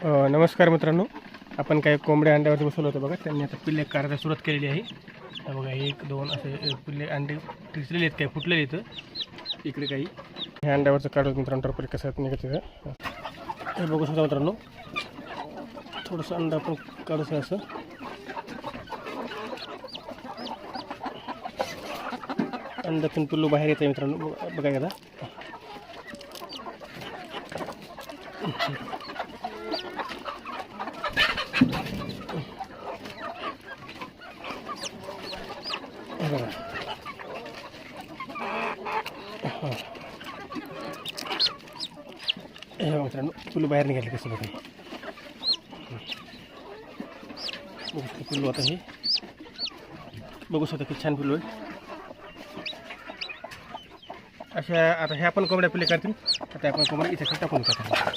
नमस्कार मित्रांनो, आपण काही कोंबड्या अंड्यावरती बसवलं होतं बघा. त्यांनी आता पिल्ले काढायला सुरुवात केलेली आहे. तर बघा 1 2 असे पिल्ले अंडे टिचलेले आहेत, काही फुटलेले आहेत. इकडे काही ह्या अंड्यावरचं काढून मित्रांनो टरपरी कसं निघत हे बघू शकता मित्रांनो. थोडंसं अंडा आपण काढूचं असं. अंड्यातून पिल्लू बाहेर येतं मित्रांनो, बघा एकदा. मित्रांनो पिल्लू बाहेर निघाले कसं बघा. पिल्लू आता हे बघू शकता की छान पिल्लू आहे. अशा आता ह्या पण कोंबड्या पिल्ले काढतील. आता आपण कोंबड्या इथे टाकून टाकू.